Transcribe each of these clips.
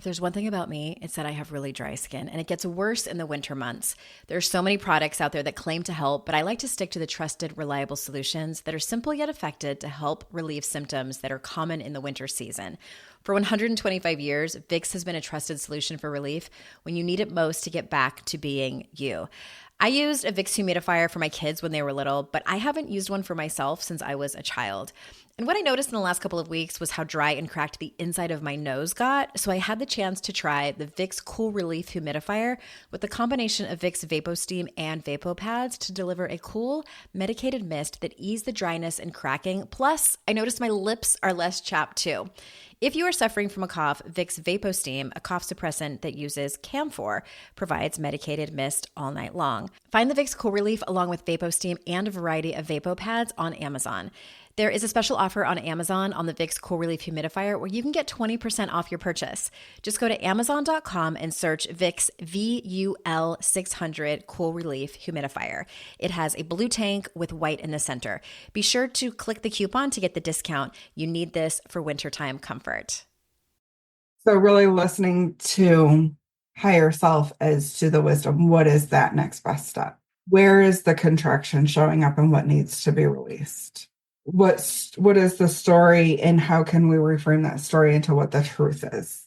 If there's one thing about me, it's that I have really dry skin, and it gets worse in the winter months. There are so many products out there that claim to help, but I like to stick to the trusted, reliable solutions that are simple yet effective to help relieve symptoms that are common in the winter season. For 125 years, Vicks has been a trusted solution for relief when you need it most to get back to being you. I used a Vicks humidifier for my kids when they were little, but I haven't used one for myself since I was a child. And what I noticed in the last couple of weeks was how dry and cracked the inside of my nose got, so I had the chance to try the Vicks Cool Relief Humidifier with the combination of Vicks VapoSteam and VapoPads to deliver a cool, medicated mist that eased the dryness and cracking. Plus, I noticed my lips are less chapped too. If you are suffering from a cough, Vicks VapoSteam, a cough suppressant that uses camphor, provides medicated mist all night long. Find the Vicks Cool Relief along with VapoSteam and a variety of VapoPads on Amazon. There is a special offer on Amazon on the Vicks Cool Relief Humidifier where you can get 20% off your purchase. Just go to Amazon.com and search Vicks VUL600 Cool Relief Humidifier. It has a blue tank with white in the center. Be sure to click the coupon to get the discount. You need this for wintertime comfort. So really listening to higher self as to the wisdom. What is that next best step? Where is the contraction showing up and what needs to be released? What is the story and how can we reframe that story into what the truth is?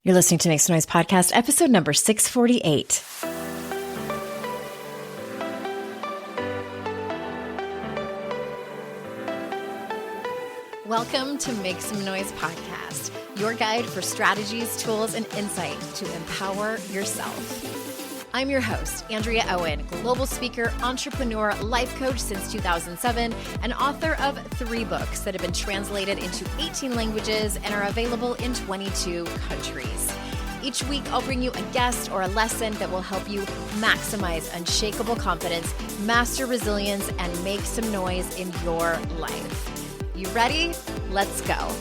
You're listening to Make Some Noise Podcast, episode number 648. Welcome to Make Some Noise Podcast, your guide for strategies, tools, and insight to empower yourself. I'm your host, Andrea Owen, global speaker, entrepreneur, life coach since 2007, and author of 3 books that have been translated into 18 languages and are available in 22 countries. Each week, I'll bring you a guest or a lesson that will help you maximize unshakable confidence, master resilience, and make some noise in your life. You ready? Let's go.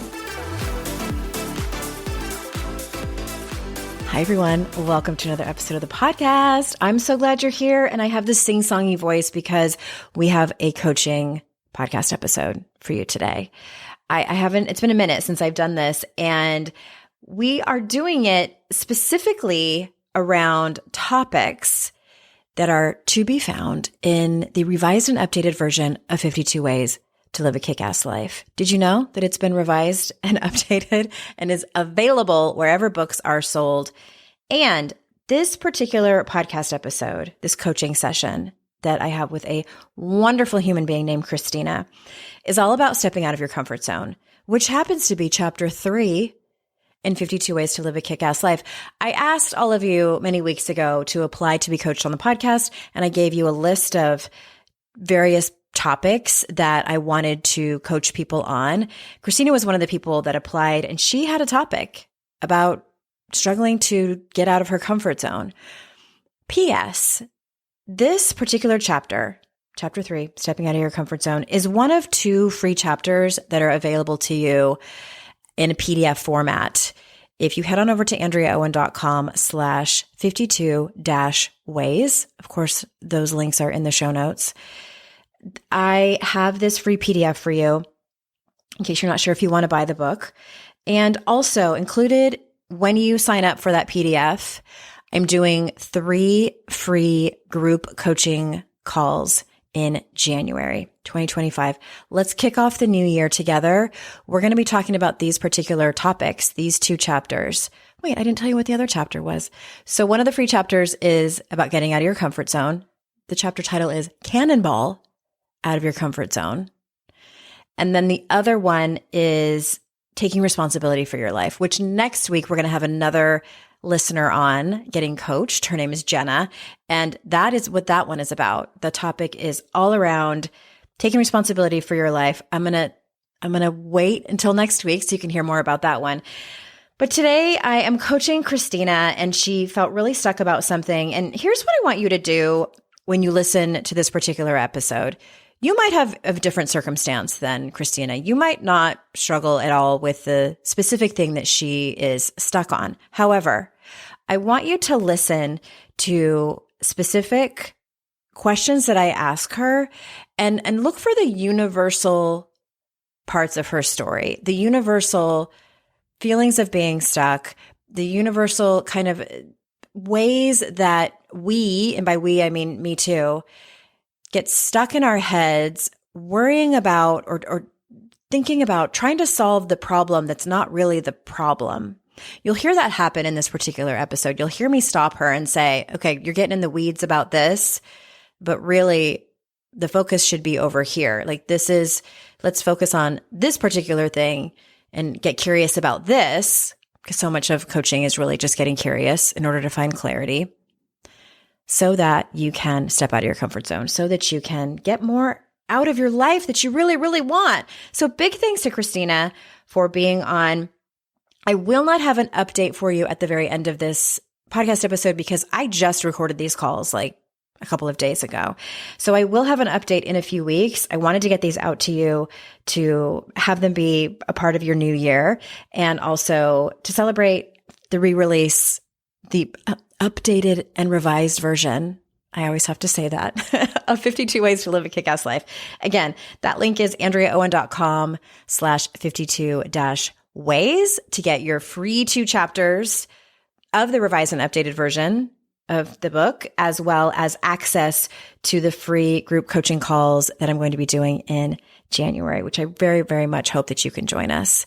Hi, everyone. Welcome to another episode of the podcast. I'm so glad you're here. And I have this sing-songy voice because we have a coaching podcast episode for you today. It's been a minute since I've done this, and we are doing it specifically around topics that are to be found in the revised and updated version of 52 Ways to Live a Kick-Ass Life. Did you know that it's been revised and updated and is available wherever books are sold? And this particular podcast episode, this coaching session that I have with a wonderful human being named Christina, is all about stepping out of your comfort zone, which happens to be chapter 3 in 52 Ways to Live a Kick-Ass Life. I asked all of you many weeks ago to apply to be coached on the podcast, and I gave you a list of various topics that I wanted to coach people on. Christina was one of the people that applied, and she had a topic about struggling to get out of her comfort zone. P.S. This particular chapter, chapter 3, stepping out of your comfort zone, is one of 2 free chapters that are available to you in a PDF format. If you head on over to AndreaOwen.com/52-ways, of course, those links are in the show notes. I have this free PDF for you in case you're not sure if you want to buy the book. And also included when you sign up for that PDF, I'm doing 3 free group coaching calls in January 2025. Let's kick off the new year together. We're going to be talking about these particular topics, these 2 chapters. Wait, I didn't tell you what the other chapter was. So one of the free chapters is about getting out of your comfort zone. The chapter title is Cannonball Out of Your Comfort Zone. And then the other one is taking responsibility for your life, which next week we're going to have another listener on getting coached. Her name is Jenna. And that is what that one is about. The topic is all around taking responsibility for your life. I'm going to wait until next week so you can hear more about that one. But today I am coaching Christina, and she felt really stuck about something. And here's what I want you to do when you listen to this particular episode. You might have a different circumstance than Christina. You might not struggle at all with the specific thing that she is stuck on. However, I want you to listen to specific questions that I ask her and look for the universal parts of her story, the universal feelings of being stuck, the universal kind of ways that we, and by we, I mean me too, get stuck in our heads worrying about or thinking about trying to solve the problem that's not really the problem. You'll hear that happen in this particular episode. You'll hear me stop her and say, okay, you're getting in the weeds about this, but really the focus should be over here. Like let's focus on this particular thing and get curious about this, because so much of coaching is really just getting curious in order to find clarity so that you can step out of your comfort zone, so that you can get more out of your life that you really, really want. So big thanks to Christina for being on. I will not have an update for you at the very end of this podcast episode because I just recorded these calls like a couple of days ago. So I will have an update in a few weeks. I wanted to get these out to you to have them be a part of your new year and also to celebrate the re-release, the updated and revised version. I always have to say that of 52 Ways to Live a Kick-Ass Life. Again, that link is andreaowen.com/52-ways to get your free 2 chapters of the revised and updated version of the book, as well as access to the free group coaching calls that I'm going to be doing in January, which I very, very much hope that you can join us.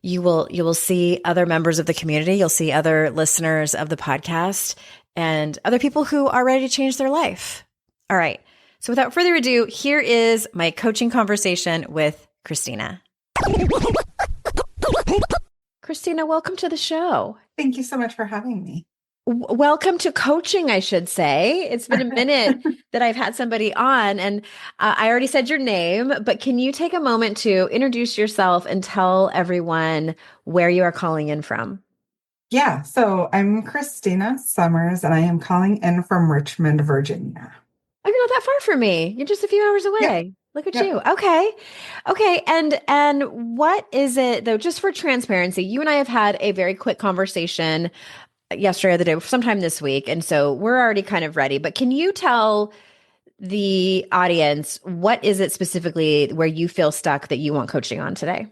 You will see other members of the community. You'll see other listeners of the podcast and other people who are ready to change their life. All right. So without further ado, here is my coaching conversation with Christina. Christina, welcome to the show. Thank you so much for having me. Welcome to coaching, I should say. It's been a minute that I've had somebody on, and I already said your name, but can you take a moment to introduce yourself and tell everyone where you are calling in from? Yeah, so I'm Christina Summers, and I am calling in from Richmond, Virginia. Oh, you're not that far from me. You're just a few hours away. Yep. Look at you. Okay. And what is it though, just for transparency, you and I have had a very quick conversation yesterday or the day, sometime this week. And so we're already kind of ready, but can you tell the audience, what is it specifically where you feel stuck that you want coaching on today?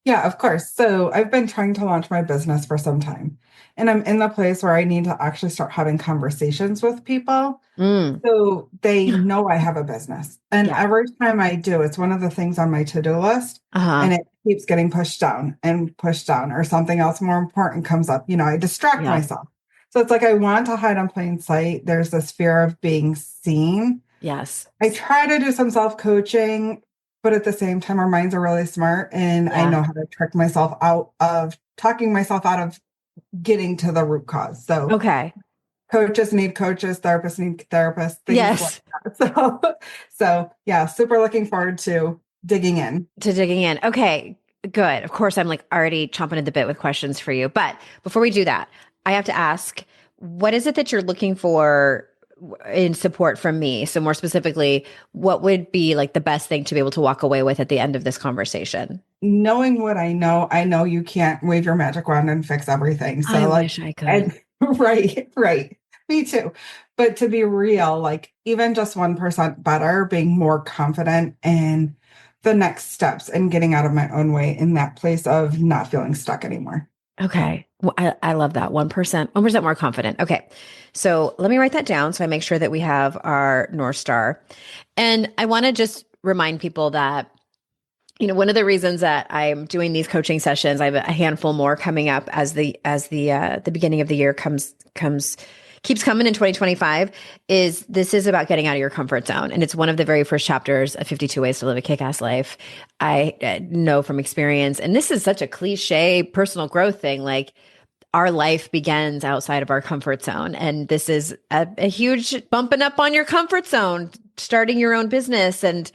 Yeah, of course. So I've been trying to launch my business for some time, and I'm in the place where I need to actually start having conversations with people so they know I have a business. And every time I do, it's one of the things on my to-do list, and it keeps getting pushed down, or something else more important comes up. I distract myself. So it's like I want to hide in plain sight. There's this fear of being seen. Yes. I try to do some self-coaching, but at the same time, our minds are really smart, and I know how to trick myself out of talking myself out of getting to the root cause. So, coaches need coaches, therapists need therapists. Yes. Like that. So yeah, super looking forward to digging in. Okay, good. Of course, I'm like already chomping at the bit with questions for you. But before we do that, I have to ask, what is it that you're looking for in support from me? So more specifically, what would be like the best thing to be able to walk away with at the end of this conversation? Knowing what I know you can't wave your magic wand and fix everything. So I wish I could. Right. Me too. But to be real, like even just 1% better, being more confident in the next steps and getting out of my own way in that place of not feeling stuck anymore. Okay. Well, I love that. 1% more confident. Okay. So let me write that down so I make sure that we have our North Star. And I want to just remind people that, one of the reasons that I'm doing these coaching sessions, I have a handful more coming up as the beginning of the year keeps coming in 2025, this is about getting out of your comfort zone. And it's one of the very first chapters of 52 Ways to Live a Kick-Ass Life. I know from experience, and this is such a cliche personal growth thing, like our life begins outside of our comfort zone. And this is a huge bumping up on your comfort zone, starting your own business and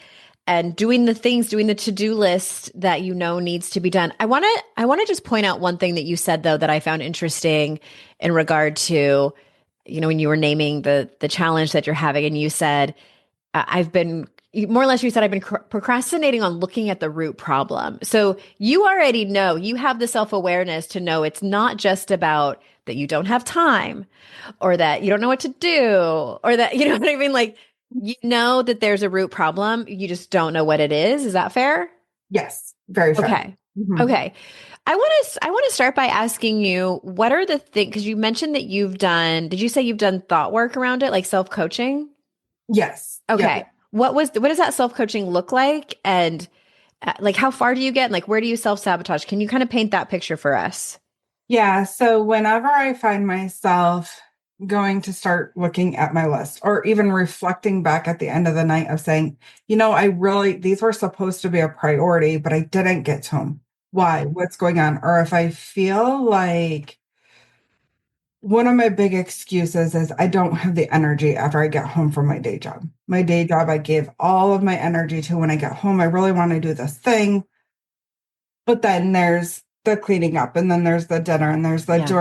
doing the to-do list that needs to be done. I want to just point out one thing that you said though, that I found interesting in regard to, when you were naming the challenge that you're having, and you said, I've been procrastinating on looking at the root problem. So you already know, you have the self-awareness to know it's not just about that you don't have time or that you don't know what to do or that, you know what I mean? Like, that there's a root problem. You just don't know what it is. Is that fair? Yes. Very fair. Okay. Mhm. Okay. I want to start by asking you, what are the things, because you mentioned that did you say you've done thought work around it, like self-coaching? Yes. Yep. Okay. What does that self-coaching look like? And like, how far do you get? And like, where do you self-sabotage? Can you kind of paint that picture for us? Yeah. So whenever I find myself going to start looking at my list or even reflecting back at the end of the night of saying, these were supposed to be a priority, but I didn't get to them. Why? What's going on? Or if I feel like one of my big excuses is I don't have the energy after I get home from my day job. My day job, I gave all of my energy to when I get home. I really want to do this thing. But then there's the cleaning up, and then there's the dinner, and there's the Yeah. do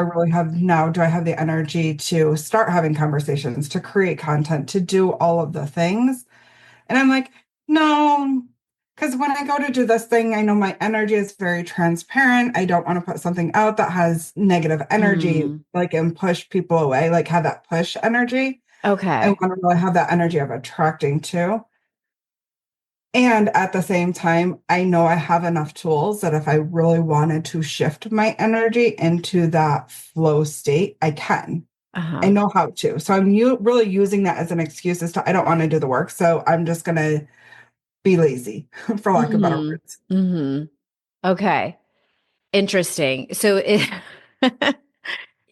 I have the energy to start having conversations, to create content, to do all of the things? And I'm like, no, because when I go to do this thing, I know my energy is very transparent. I don't want to put something out that has negative energy, Mm, like, and push people away, like have that push energy. I okay. want to really have that energy of attracting too. And at the same time, I know I have enough tools that if I really wanted to shift my energy into that flow state, I can. I Uh-huh. know how to. So I'm really using that as an excuse as to I don't want to do the work. So I'm just going to be lazy, for lack of better Mm-hmm. words. Mm-hmm. Okay. Interesting. So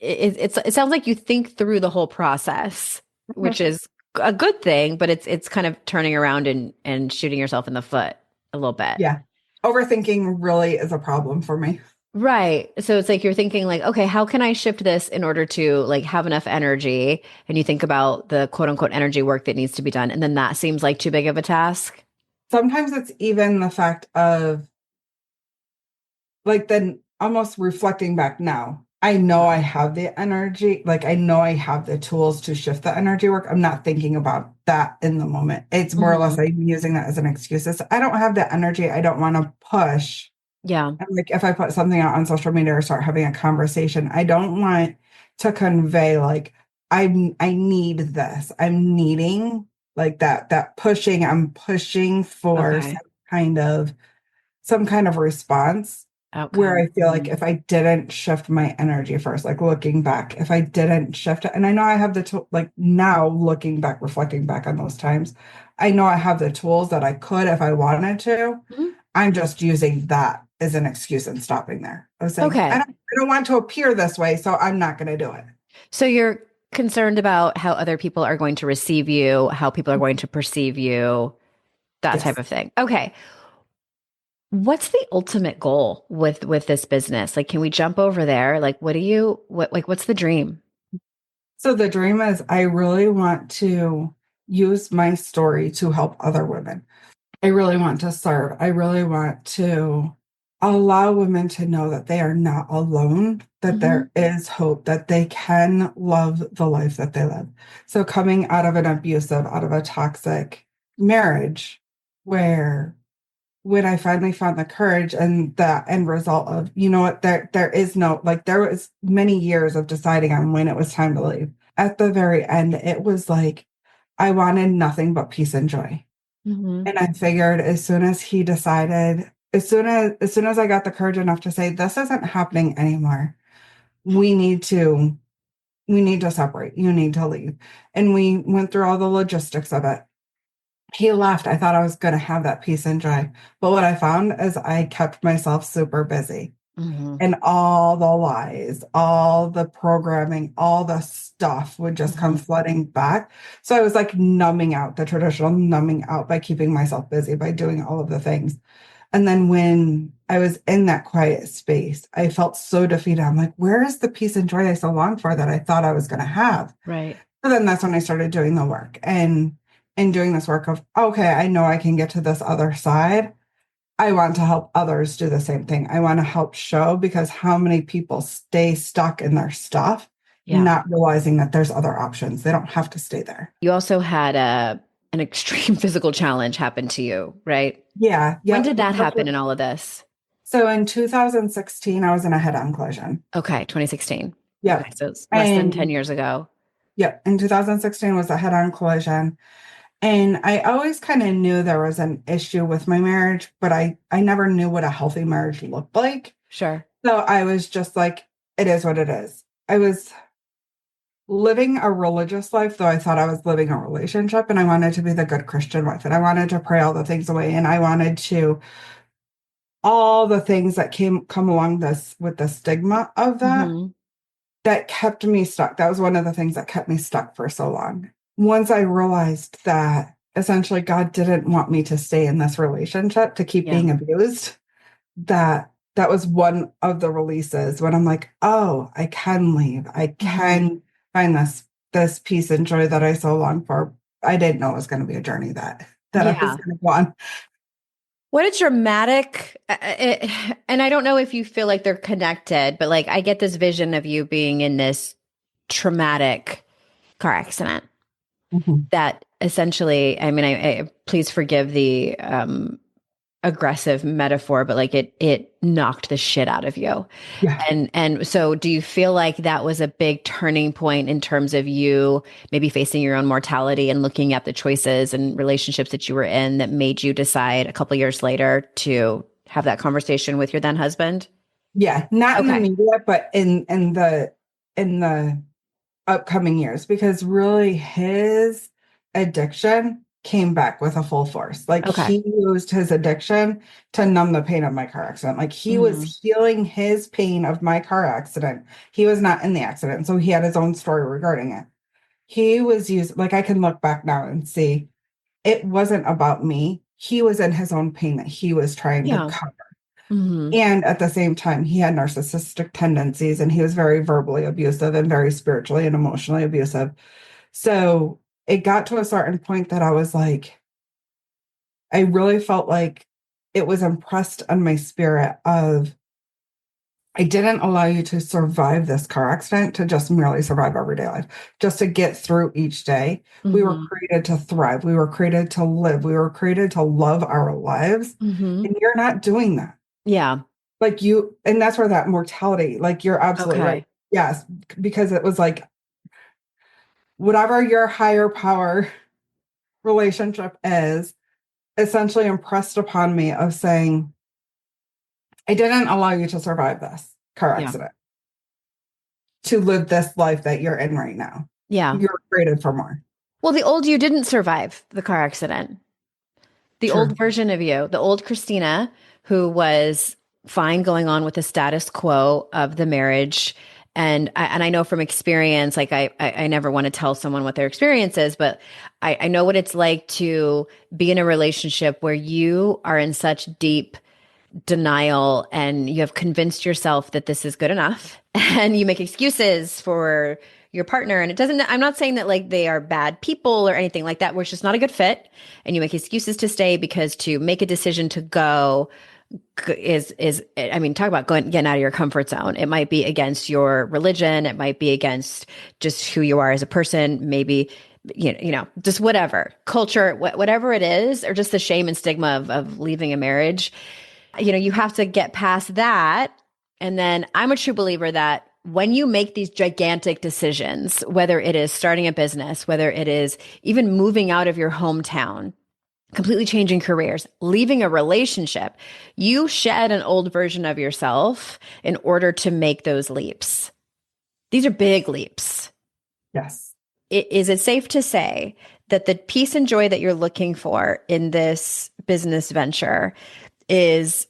it sounds like you think through the whole process, which is a good thing, but it's kind of turning around and shooting yourself in the foot a little bit. Yeah. Overthinking really is a problem for me. Right. So it's like you're thinking like, okay, how can I shift this in order to like have enough energy? And you think about the quote unquote energy work that needs to be done, and then that seems like too big of a task. Sometimes it's even the fact of like then almost reflecting back now. I know I have the energy, like I know I have the tools to shift the energy work. I'm not thinking about that in the moment. It's more or less Hmm. I'm using that as an excuse. I don't have the energy. I don't want to push. Yeah. And like if I put something out on social media or start having a conversation, I don't want to convey like I need this. I'm needing like that pushing. I'm pushing for Okay. some kind of response where Outcome. I feel like if I didn't shift my energy first, like looking back, if I didn't shift it, and I know I have the tool, like now looking back, reflecting back on those times, I know I have the tools that I could if I wanted to. Mhm. I'm just using that as an excuse and stopping there. I was saying, Okay. I don't want to appear this way, so I'm not going to do it. So you're concerned about how other people are going to receive you, how people are going to perceive you, that type Yes. of thing. Okay. What's the ultimate goal with this business? Like, can we jump over there? Like, what's the dream? So the dream is I really want to use my story to help other women. I really want to serve. I really want to allow women to know that they are not alone, that Hmm. there is hope, that they can love the life that they live. So, coming out of an abusive, out of a toxic marriage, where when I finally found the courage and the end result of, you know what, there is no like there was many years of deciding on when it was time to leave. At the very end, it was like I wanted nothing but peace and joy. Hmm. And I figured as soon as he decided, as soon as I got the courage enough to say, this isn't happening anymore, we need to we need to separate. You need to leave. And we went through all the logistics of it. He left. I thought I was going to have that peace and joy. But what I found is I kept myself super busy. Hmm. And all the lies, all the programming, all the stuff would just come Hmm. flooding back. So I was like numbing out, the traditional numbing out by keeping myself busy, by doing all of the things. And then when I was in that quiet space, I felt so defeated. I'm like, where is the peace and joy I so longed for that I thought I was going to have? Right. So then that's when I started doing the work and doing this work of, okay, I know I can get to this other side. I want to help others do the same thing. I want to help show because how many people stay stuck in their stuff, Yeah. not realizing that there's other options. They don't have to stay there. You also had an extreme physical challenge happen to you, right? Yeah. When Yep. did that happen in all of this? So in 2016, I was in a head-on collision. Okay, 2016. Okay, Yep. so it's less than 10 And years ago. yep, in 2016 was a head-on collision. And I always kind of knew there was an issue with my marriage, but I never knew what a healthy marriage looked like. Sure. So I was just like, it is what it is. I was living a religious life, though I thought I was living a relationship, and I wanted to be the good Christian wife, and I wanted to pray all the things away, and I wanted to all the things that come along this with the stigma of that Hmm. that kept me stuck. That was one of the things that kept me stuck for so long. Once I realized that essentially God didn't want me to stay in this relationship to keep Yeah. being abused, that was one of the releases when I'm like, oh, I can leave. I Hmm. can find this peace and joy that I so long for. I didn't know it was going to be a journey that I was Yeah. going to go on. What a dramatic, and I don't know if you feel like they're connected, but like I get this vision of you being in this traumatic car accident Mhm. that essentially, I mean, I please forgive the aggressive metaphor, but like it knocked the shit out of you. Yeah. And so do you feel like that was a big turning point in terms of you maybe facing your own mortality and looking at the choices and relationships that you were in that made you decide a couple years later to have that conversation with your then husband? Yeah. Not in the Okay. media, but in the upcoming years, because really his addiction came back with a full force. Like Okay. he used his addiction to numb the pain of my car accident. Like he Hmm. was healing his pain of my car accident. He was not in the accident, so he had his own story regarding it. He was used, like I can look back now and see it wasn't about me. He was in his own pain that he was trying to Yeah. cover. Hmm. And at the same time, he had narcissistic tendencies and he was very verbally abusive and very spiritually and emotionally abusive. So it got to a certain point that I was like, I really felt like it was impressed on my spirit of I didn't allow you to survive this car accident to just merely survive everyday life, just to get through each day. We were Hmm. created to thrive. We were created to live. We were created to love our lives. Hmm. And you're not doing that. Yeah. Like you, and that's where that mortality, like you're absolutely right. Okay. Yes, because it was like whatever your higher power relationship is essentially impressed upon me of saying, I didn't allow you to survive this car Yeah. accident, to live this life that you're in right now. Yeah. You're created for more. Well, the old you didn't survive the car accident. The True. old version of you, the old Christina, who was fine going on with the status quo of the marriage. And I know from experience, like I never want to tell someone what their experience is, but I know what it's like to be in a relationship where you are in such deep denial and you have convinced yourself that this is good enough and you make excuses for your partner. And it doesn't, I'm not saying that like they are bad people or anything like that, where it's just not a good fit. And you make excuses to stay because to make a decision to go is I mean, talk about getting out of your comfort zone. It might be against your religion, it might be against just who you are as a person, maybe just whatever culture, whatever it is, or just the shame and stigma of leaving a marriage. You have to get past that. And then I'm a true believer that when you make these gigantic decisions, whether it is starting a business, whether it is even moving out of your hometown, completely changing careers, leaving a relationship, you shed an old version of yourself in order to make those leaps. These are big leaps. Yes. Is it safe to say that the peace and joy that you're looking for in this business venture is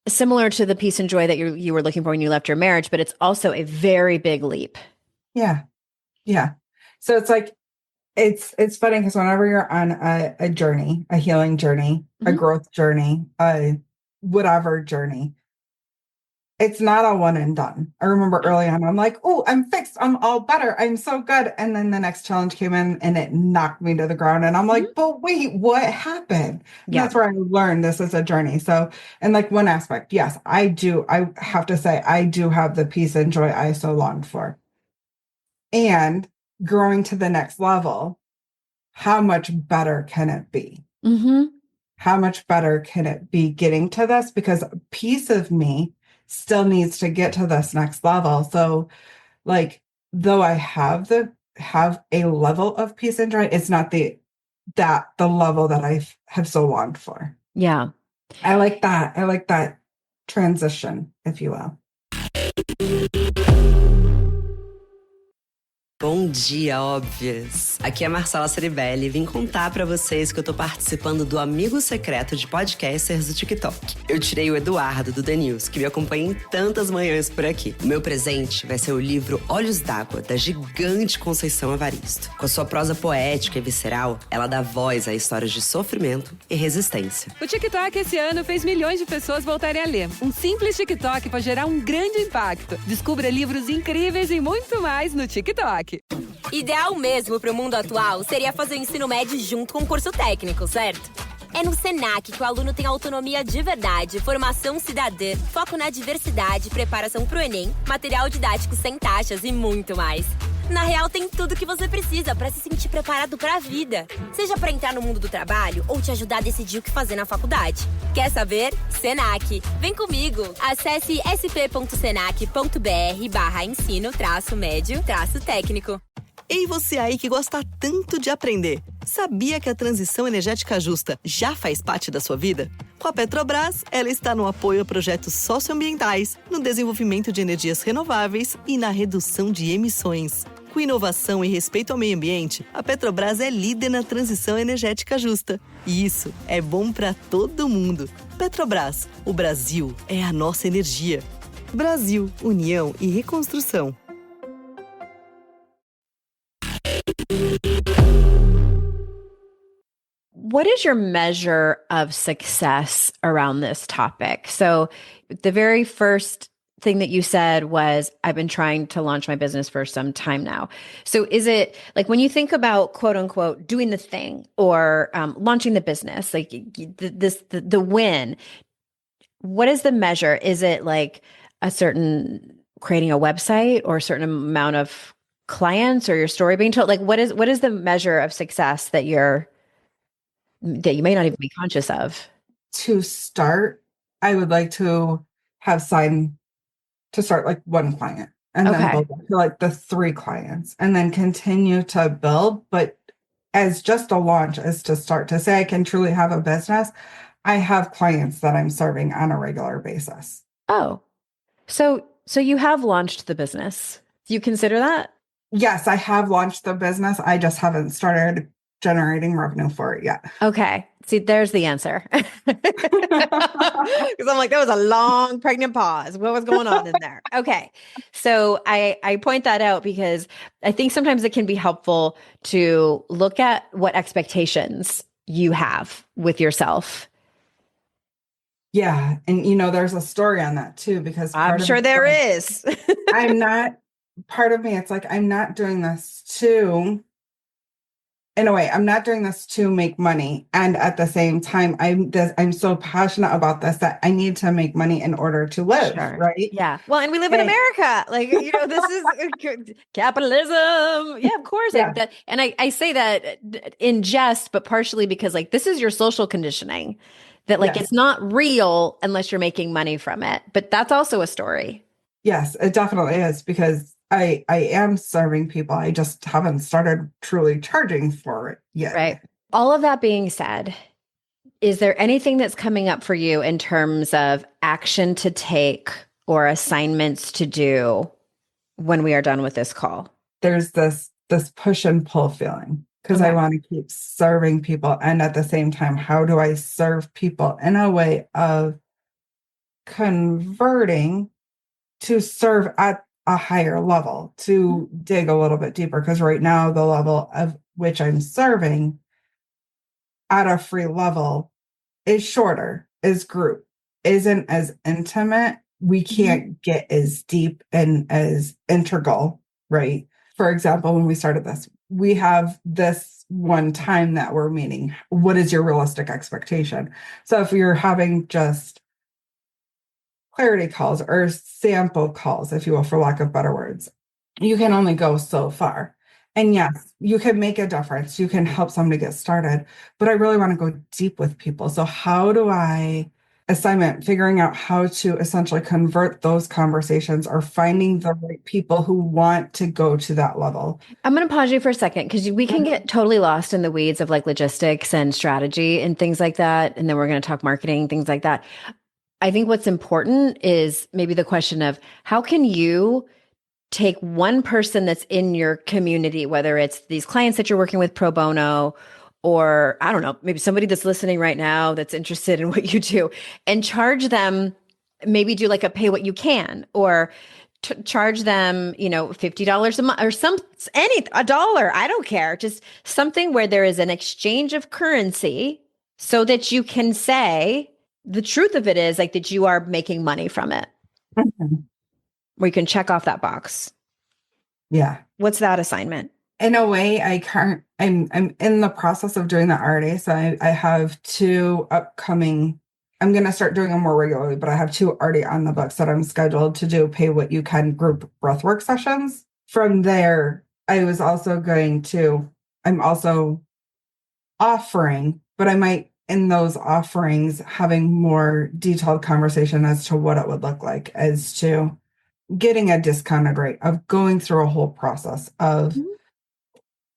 similar to the peace and joy that you were looking for when you left your marriage, but it's also a very big leap? Yeah. Yeah. So it's like it's funny because whenever you're on a journey, a healing journey, a Mhm. growth journey, a whatever journey, it's not a one and done. I remember No. early on, I'm like, oh, I'm fixed. I'm all better. I'm so good. And then the next challenge came in and it knocked me to the ground. And I'm like, Mhm. but wait, what happened? And Yeah. that's where I learned this is a journey. So, and like one aspect, yes, I do. I have to say, I do have the peace and joy I so longed for. And growing to the next level, how much better can it be? Hmm. How much better can it be getting to this? Because a piece of me still needs to get to this next level. So, like, though I have a level of peace and joy, it's not the level that I have so longed for. Yeah. I like that. I like that transition, if you will. Bom dia, óbvias! Aqui é a Marcela Ceribelli e vim contar pra vocês que eu tô participando do Amigo Secreto de Podcasters do TikTok. Eu tirei o Eduardo do The News, que me acompanha em tantas manhãs por aqui. O meu presente vai ser o livro Olhos d'Água, da gigante Conceição Evaristo. Com a sua prosa poética e visceral, ela dá voz a histórias de sofrimento e resistência. O TikTok esse ano fez milhões de pessoas voltarem a ler. Um simples TikTok pode gerar um grande impacto. Descubra livros incríveis e muito mais no TikTok. Ideal mesmo para o mundo atual seria fazer o ensino médio junto com o curso técnico, certo? É no Senac que o aluno tem autonomia de verdade, formação cidadã, foco na diversidade, preparação para o Enem, material didático sem taxas e muito mais. Na real, tem tudo que você precisa para se sentir preparado para a vida. Seja para entrar no mundo do trabalho ou te ajudar a decidir o que fazer na faculdade. Quer saber? Senac. Vem comigo! Acesse sp.senac.br/ensino-médio-técnico. Ei, você aí que gosta tanto de aprender! Sabia que a transição energética justa já faz parte da sua vida? Com a Petrobras, ela está no apoio a projetos socioambientais, no desenvolvimento de energias renováveis e na redução de emissões. Com inovação e respeito ao meio ambiente, a Petrobras é líder na transição energética justa. E isso é bom para todo mundo. Petrobras, o Brasil é a nossa energia. Brasil, União e Reconstrução. What is your measure of success around this topic? So the very first thing that you said was, I've been trying to launch my business for some time now. So is it like when you think about quote unquote doing the thing or launching the business, like the win, what is the measure? Is it like a certain creating a website or a certain amount of clients or your story being told? Like what is the measure of success that you may not even be conscious of? To start, I would like to have signed to start like one client and then build up to like the 3 clients and then continue to build. But as just a launch, as to start to say I can truly have a business, I have clients that I'm serving on a regular basis. Oh, so you have launched the business. Do you consider that? Yes, I have launched the business. I just haven't started generating revenue for it yet. Okay. See, there's the answer. Because I'm like, that was a long pregnant pause. What was going on in there? Okay. So I point that out because I think sometimes it can be helpful to look at what expectations you have with yourself. Yeah. And, there's a story on that too, because I'm sure there is. Part of me, it's like, I'm not doing this I'm not doing this to make money. And at the same time, I'm so passionate about this that I need to make money in order to live. Sure. Right. Yeah. Well, and we live in America. Like, this is capitalism. Yeah, of course. Yeah. I say that in jest, but partially because like, this is your social conditioning that like, It's not real unless you're making money from it. But that's also a story. Yes, it definitely is because I am serving people. I just haven't started truly charging for it yet. Right. All of that being said, is there anything that's coming up for you in terms of action to take or assignments to do when we are done with this call? There's this push and pull feeling because I want to keep serving people. And at the same time, how do I serve people in a way of converting to serve at a higher level, to dig a little bit deeper? Because right now, the level of which I'm serving at a free level is shorter, is group, isn't as intimate. We can't get as deep and as integral, right? For example, when we started this, we have this one time that we're meeting. What is your realistic expectation? So if you're having just clarity calls or sample calls, if you will, for lack of better words, you can only go so far. And yes, you can make a difference. You can help somebody get started, but I really want to go deep with people. So how do I assignment, figuring out how to essentially convert those conversations or finding the right people who want to go to that level. I'm going to pause you for a second because we can get totally lost in the weeds of like logistics and strategy and things like that. And then we're going to talk marketing, things like that. I think what's important is maybe the question of how can you take one person that's in your community, whether it's these clients that you're working with pro bono, or I don't know, maybe somebody that's listening right now that's interested in what you do, and charge them, maybe do like a pay what you can, or charge them, $50 a month or a dollar. I don't care. Just something where there is an exchange of currency so that you can say the truth of it is like that you are making money from it. Mhm. Where you can check off that box. Yeah. What's that assignment? In a way, I'm in the process of doing that already. So I have two upcoming, I'm going to start doing them more regularly, but I have two already on the books that I'm scheduled to do pay what you can group breathwork sessions. From there, I'm also offering, but I might in those offerings having more detailed conversation as to what it would look like as to getting a discounted rate of going through a whole process of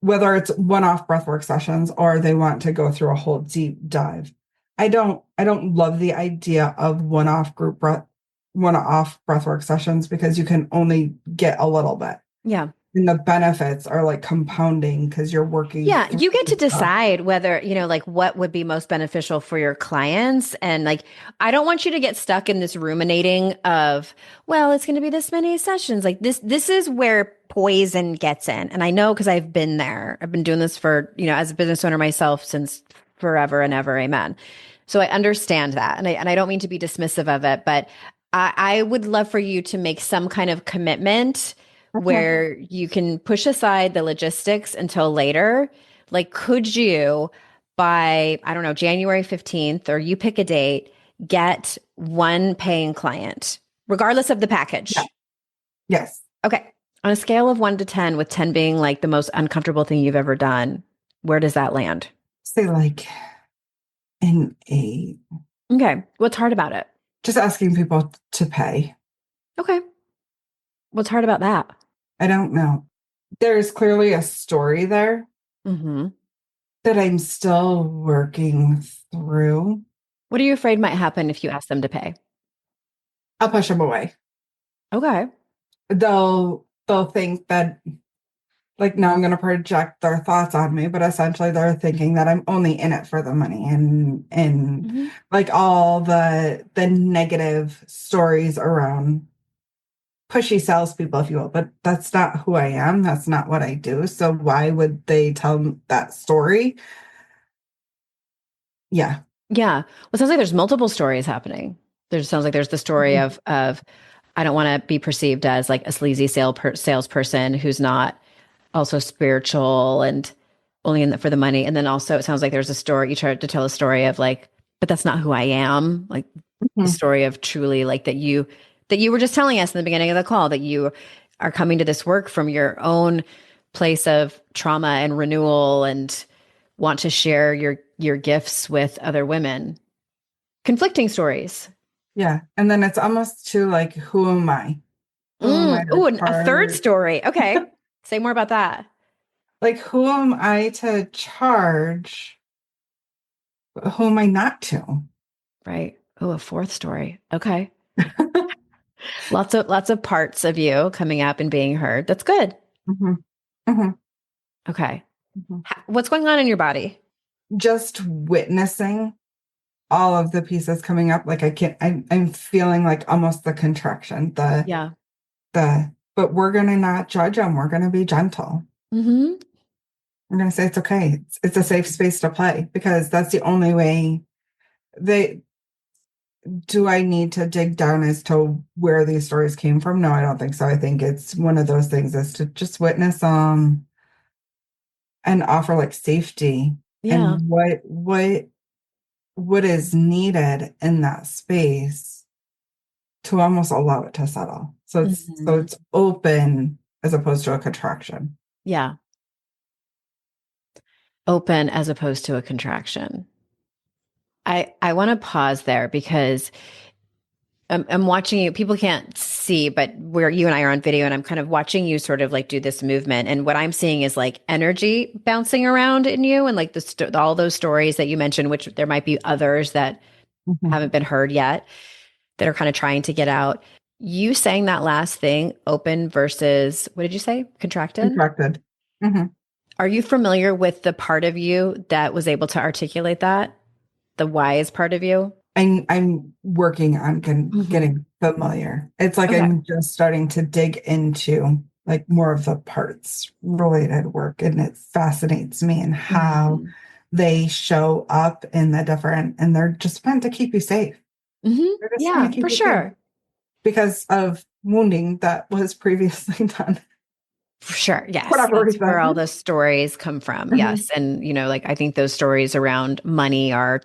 whether it's one-off breathwork sessions or they want to go through a whole deep dive. I don't love the idea of one-off breathwork sessions because you can only get a little bit. Yeah. And the benefits are like compounding because you're working. Yeah, you get to decide whether, like what would be most beneficial for your clients. And like, I don't want you to get stuck in this ruminating of, well, it's going to be this many sessions. Like this is where poison gets in. And I know because I've been there. I've been doing this for, as a business owner myself since forever and ever. Amen. So I understand that. And I don't mean to be dismissive of it, but I would love for you to make some kind of commitment where you can push aside the logistics until later. Like, could you, by, I don't know, January 15th, or you pick a date, get one paying client, regardless of the package? Yeah. Yes. Okay. On a scale of 1 to 10, with 10 being like the most uncomfortable thing you've ever done, where does that land? Say like an 8. Okay. What's hard about it? Just asking people to pay. Okay. What's hard about that? I don't know. There's clearly a story there that I'm still working through. What are you afraid might happen if you ask them to pay? I'll push them away. Okay. They'll think that, like, now I'm going to project their thoughts on me, but essentially they're thinking that I'm only in it for the money and like all the negative stories around pushy salespeople, if you will, but that's not who I am. That's not what I do. So why would they tell that story? Yeah. Yeah. Well, it sounds like there's multiple stories happening. Sounds like there's the story of I don't want to be perceived as like a sleazy salesperson who's not also spiritual and only in for the money. And then also it sounds like there's a story, you tried to tell a story of like, but that's not who I am. Like the story of truly like that you were just telling us in the beginning of the call, that you are coming to this work from your own place of trauma and renewal and want to share your gifts with other women. Conflicting stories. Yeah. And then it's almost to like, who am I? A third story. Okay. Say more about that. Like, who am I to charge? Who am I not to? Right. Oh, a fourth story. Okay. Lots of parts of you coming up and being heard. That's good. Okay. What's going on in your body? Just witnessing all of the pieces coming up. Like I'm feeling like almost the contraction, but we're going to not judge them. We're going to be gentle. We're going to say, it's okay. It's a safe space to play, because that's the only way do I need to dig down as to where these stories came from? No, I don't think so. I think it's one of those things is to just witness and offer like safety and what is needed in that space to almost allow it to settle. So it's open as opposed to a contraction. Yeah. Open as opposed to a contraction. I want to pause there because I'm watching you. People can't see, but where you and I are on video, and I'm kind of watching you sort of like do this movement. And what I'm seeing is like energy bouncing around in you, and like all those stories that you mentioned, which there might be others that haven't been heard yet that are kind of trying to get out. You saying that last thing, open versus what did you say? Contracted? Contracted. Mm-hmm. Are you familiar with the part of you that was able to articulate that? The wise part of you? I'm working on getting familiar. It's like Okay. I'm just starting to dig into like more of the parts related work, and it fascinates me and how they show up in the different, and they're just meant to keep you safe. They're just Yeah, trying to keep for you sure. safe because of wounding that was previously done. For sure. Yes. Whatever That's where all reason. the stories come from. Yes. And, like I think those stories around money are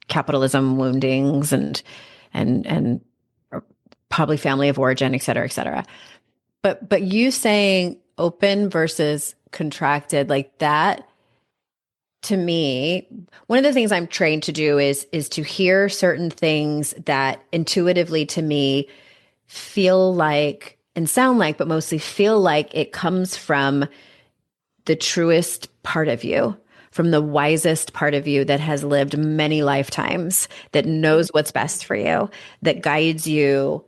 capitalism woundings and probably family of origin, et cetera, et cetera. But you saying open versus contracted like that, to me, one of the things I'm trained to do is to hear certain things that intuitively to me feel like and sound like, but mostly feel like it comes from the truest part of you, from the wisest part of you that has lived many lifetimes, that knows what's best for you, that guides you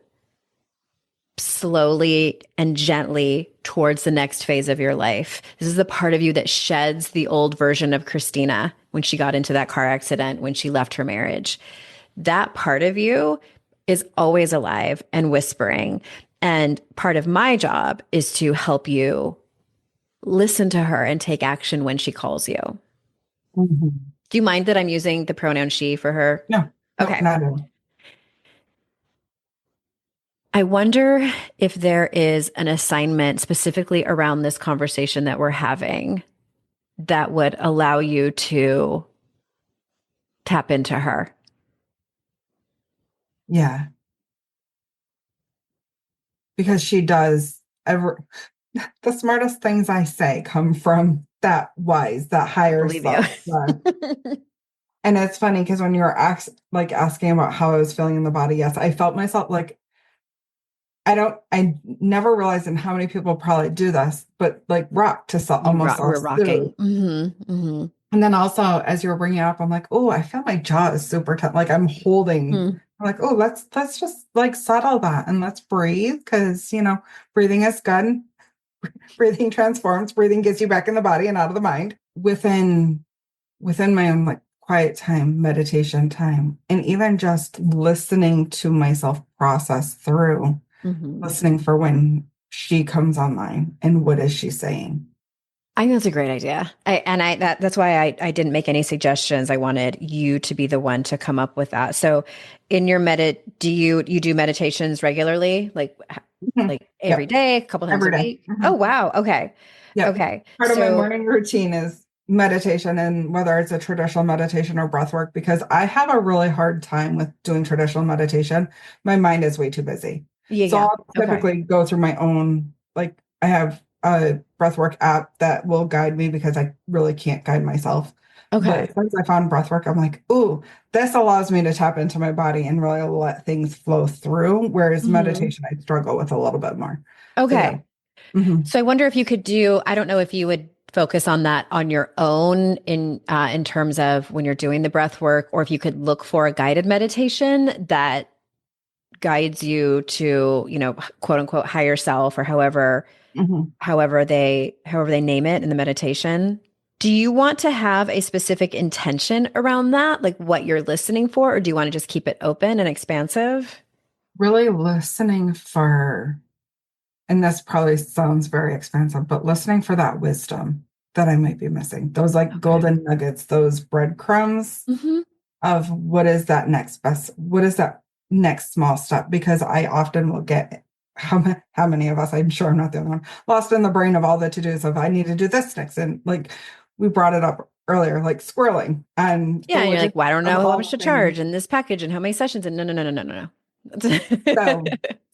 slowly and gently towards the next phase of your life. This is the part of you that sheds the old version of Christina when she got into that car accident, when she left her marriage. That part of you is always alive and whispering. And part of my job is to help you listen to her and take action when she calls you. Do you mind that I'm using the pronoun she for her? No. Okay. Not at all. I wonder if there is an assignment specifically around this conversation that we're having that would allow you to tap into her. Yeah. Because she does the smartest things I say come from that higher Believe self. you. And it's funny because when you were asking about how I was feeling in the body, yes, I felt myself like I never realized in how many people probably do this, but like rock to almost We're rocking. And then also as you were bringing it up, I'm like, oh, I feel my jaw is super tight. Like I'm holding. I'm like, oh, let's just like settle that and let's breathe because breathing is good. Breathing transforms. Breathing gets you back in the body and out of the mind. Within my own like quiet time, meditation time, and even just listening to myself process through, listening for when she comes online and what is she saying. I think that's a great idea. That's why I didn't make any suggestions. I wanted you to be the one to come up with that. So in your do you do meditations regularly? Like every day, a couple times Every a day. week? Oh, wow. Okay. Yep. Okay. Part of my morning routine is meditation, and whether it's a traditional meditation or breath work, because I have a really hard time with doing traditional meditation. My mind is way too busy. So I'll typically go through my own, like I have a breathwork app that will guide me because I really can't guide myself. Okay. But since I found breathwork, I'm like, ooh, this allows me to tap into my body and really let things flow through. Whereas meditation, I struggle with a little bit more. Okay. So, yeah. So I wonder if you could I don't know if you would focus on that on your own in terms of when you're doing the breath work, or if you could look for a guided meditation that guides you to, quote unquote, higher self, or however they name it in the meditation. Do you want to have a specific intention around that, like what you're listening for, or do you want to just keep it open and expansive? Really listening for, and this probably sounds very expensive, but listening for that wisdom that I might be missing. Those golden nuggets, those breadcrumbs of what is that next small step? Because I often will get, how many of us, I'm sure I'm not the only one, lost in the brain of all the to-dos of I need to do this next. And like we brought it up earlier, like squirreling. And yeah, and you're like, well, I don't know how much to charge and this package and how many sessions. And no.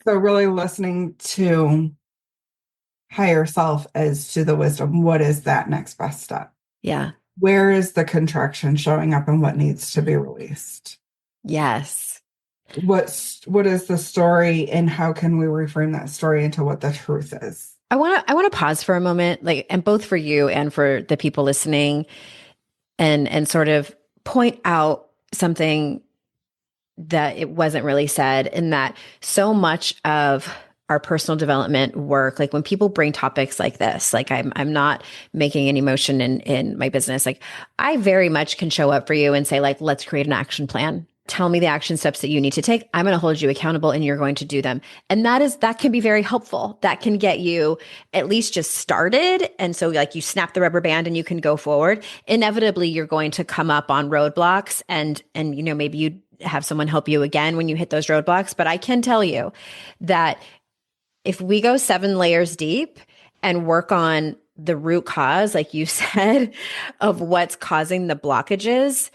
So really listening to higher self as to the wisdom. What is that next best step? Yeah. Where is the contraction showing up and what needs to be released? Yes. What is the story, and how can we reframe that story into what the truth is? I want to pause for a moment, like, and both for you and for the people listening, and sort of point out something that it wasn't really said, in that so much of our personal development work, like when people bring topics like this, like I'm not making any motion in my business. Like I very much can show up for you and say, like, let's create an action plan. Tell me the action steps that you need to take. I'm going to hold you accountable and you're going to do them. And that can be very helpful. That can get you at least just started. And so like you snap the rubber band and you can go forward. Inevitably, you're going to come up on roadblocks, and maybe you have someone help you again when you hit those roadblocks. But I can tell you that if we go 7 layers deep and work on the root cause, like you said, of what's causing the blockages,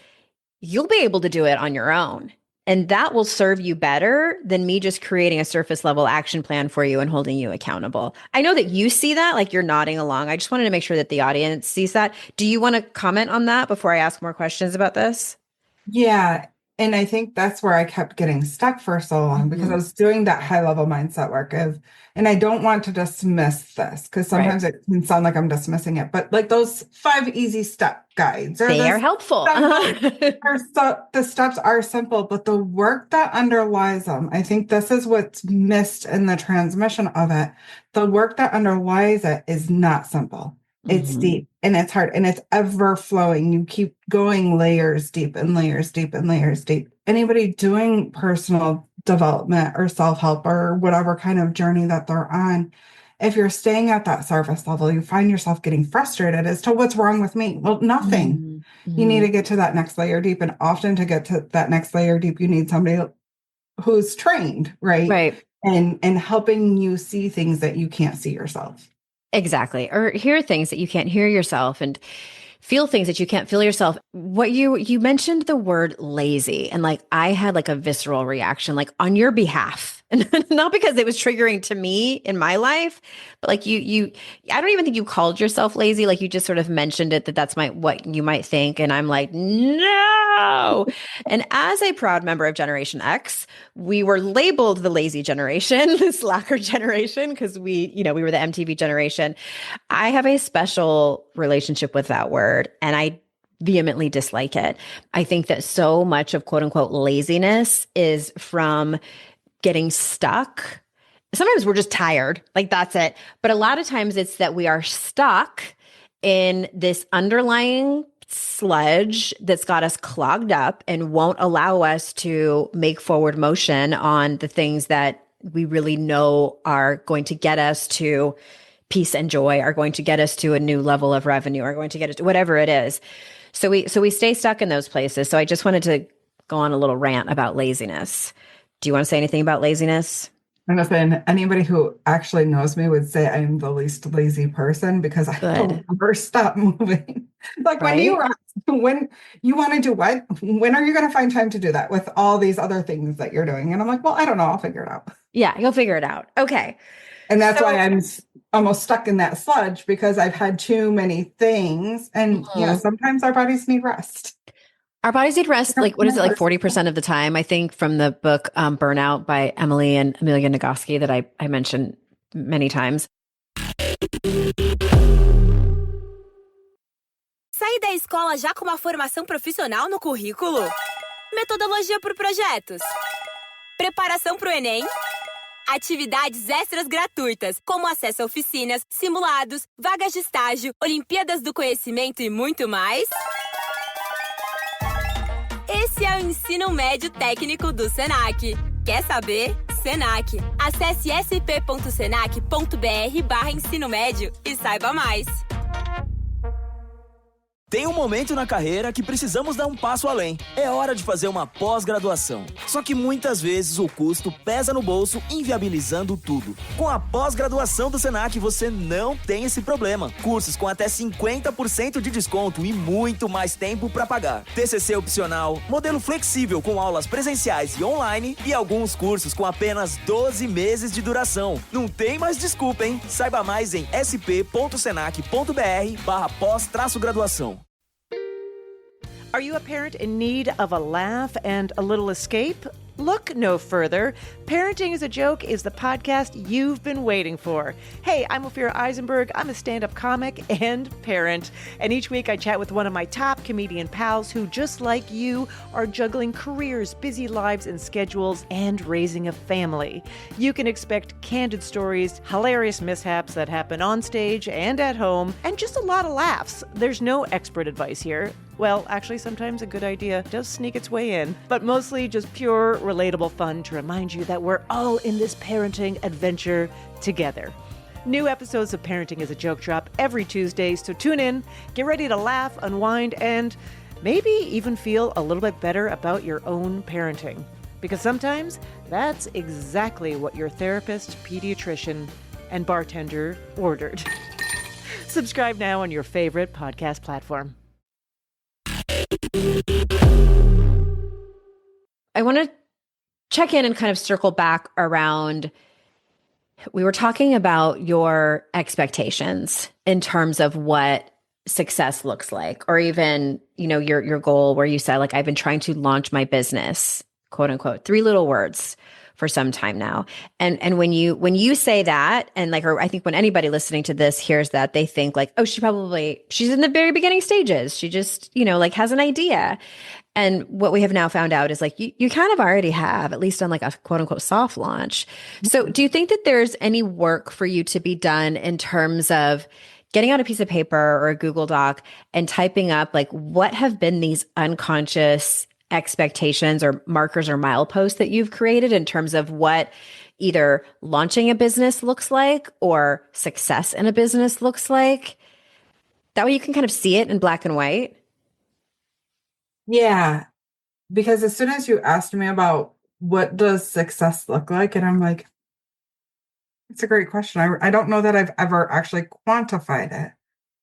you'll be able to do it on your own. And that will serve you better than me just creating a surface level action plan for you and holding you accountable. I know that you see that, like you're nodding along. I just wanted to make sure that the audience sees that. Do you want to comment on that before I ask more questions about this? Yeah. And I think that's where I kept getting stuck for so long, because I was doing that high level mindset work and I don't want to dismiss this, because sometimes it can sound like I'm dismissing it, but like those 5 easy step guides, they are helpful. The steps are simple, but the work that underlies them, I think this is what's missed in the transmission of it. The work that underlies it is not simple. It's deep and it's hard and it's ever flowing. You keep going layers deep and layers deep and layers deep. Anybody doing personal development or self-help or whatever kind of journey that they're on, if you're staying at that surface level, you find yourself getting frustrated as to what's wrong with me. Well, nothing. You need to get to that next layer deep. And often to get to that next layer deep, you need somebody who's trained, right? Right. And helping you see things that you can't see yourself. Exactly. Or hear things that you can't hear yourself, and feel things that you can't feel yourself. What you mentioned the word lazy, and like I had like a visceral reaction, like on your behalf, and not because it was triggering to me in my life, but like I don't even think you called yourself lazy. Like you just sort of mentioned it, that's what you might think. And I'm like, no. And as a proud member of Generation X, we were labeled the lazy generation, the slacker generation, because we were the MTV generation. I have a special relationship with that word, and I vehemently dislike it. I think that so much of quote unquote laziness is from getting stuck. Sometimes we're just tired, like that's it. But a lot of times it's that we are stuck in this underlying sludge that's got us clogged up and won't allow us to make forward motion on the things that we really know are going to get us to peace and joy, are going to get us to a new level of revenue, are going to get us to whatever it is. So we stay stuck in those places. So I just wanted to go on a little rant about laziness. Do you want to say anything about laziness? I'm not saying anybody who actually knows me would say I'm the least lazy person, because I don't ever stop moving. Like when you want to do what? When are you going to find time to do that with all these other things that you're doing? And I'm like, well, I don't know. I'll figure it out. Yeah, you'll figure it out. Okay. And that's why I'm almost stuck in that sludge, because I've had too many things. And sometimes our bodies need rest. Our bodies need rest. Like, what is it? Like 40% of the time, I think, from the book Burnout by Emily and Amelia Nagoski that I mentioned many times. Sair da escola já com uma formação profissional no currículo? Metodologia por projetos? Preparação para o Enem? Atividades extras gratuitas, como acesso a oficinas, simulados, vagas de estágio, Olimpíadas do Conhecimento e muito mais? Esse é o Ensino Médio Técnico do Senac. Quer saber? Senac. Acesse sp.senac.br/ensino médio e saiba mais. Tem um momento na carreira que precisamos dar um passo além. É hora de fazer uma pós-graduação. Só que muitas vezes o custo pesa no bolso, inviabilizando tudo. Com a pós-graduação do Senac, você não tem esse problema. Cursos com até 50% de desconto e muito mais tempo para pagar. TCC opcional, modelo flexível com aulas presenciais e online e alguns cursos com apenas 12 meses de duração. Não tem mais desculpa, hein? Saiba mais em sp.senac.br/pós-graduação. Are you a parent in need of a laugh and a little escape? Look no further. Parenting is a Joke is the podcast you've been waiting for. Hey, I'm Ophira Eisenberg. I'm a stand-up comic and parent. And each week I chat with one of my top comedian pals who, just like you, are juggling careers, busy lives and schedules, and raising a family. You can expect candid stories, hilarious mishaps that happen on stage and at home, and just a lot of laughs. There's no expert advice here. Well, actually, sometimes a good idea does sneak its way in, but mostly just pure, relatable fun to remind you that we're all in this parenting adventure together. New episodes of Parenting is a Joke drop every Tuesday, so tune in, get ready to laugh, unwind, and maybe even feel a little bit better about your own parenting. Because sometimes that's exactly what your therapist, pediatrician, and bartender ordered. Subscribe now on your favorite podcast platform. I want to check in and kind of circle back around. We were talking about your expectations in terms of what success looks like, or even, your goal where you said, like, I've been trying to launch my business, quote unquote, 3 little words for some time now. And when you say that, and like, or I think when anybody listening to this hears that, they think like, oh, she's in the very beginning stages. She just, has an idea. And what we have now found out is like, you kind of already have, at least on like a quote unquote soft launch. So do you think that there's any work for you to be done in terms of getting out a piece of paper or a Google Doc and typing up like, what have been these unconscious expectations or markers or mileposts that you've created in terms of what either launching a business looks like or success in a business looks like? That way you can kind of see it in black and white. Yeah, because as soon as you asked me about what does success look like, and I'm like, it's a great question. I don't know that I've ever actually quantified it.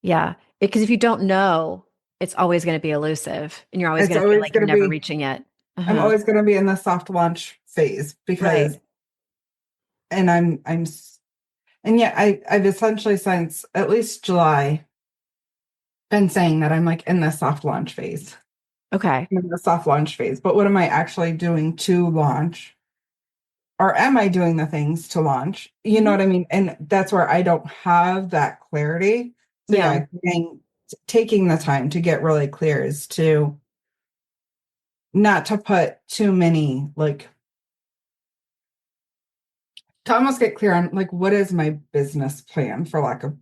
Yeah, because if you don't know, it's always going to be elusive, and you're always going to feel like you're never reaching it. I'm always going to be in the soft launch phase because, and and yet I've essentially since at least July been saying that I'm like in the soft launch phase. Okay. In the soft launch phase, but what am I actually doing to launch? Or am I doing the things to launch? You know what I mean? And that's where I don't have that clarity. So yeah, taking the time to get really clear is to not to put too many, like, to almost get clear on like, what is my business plan, for lack of,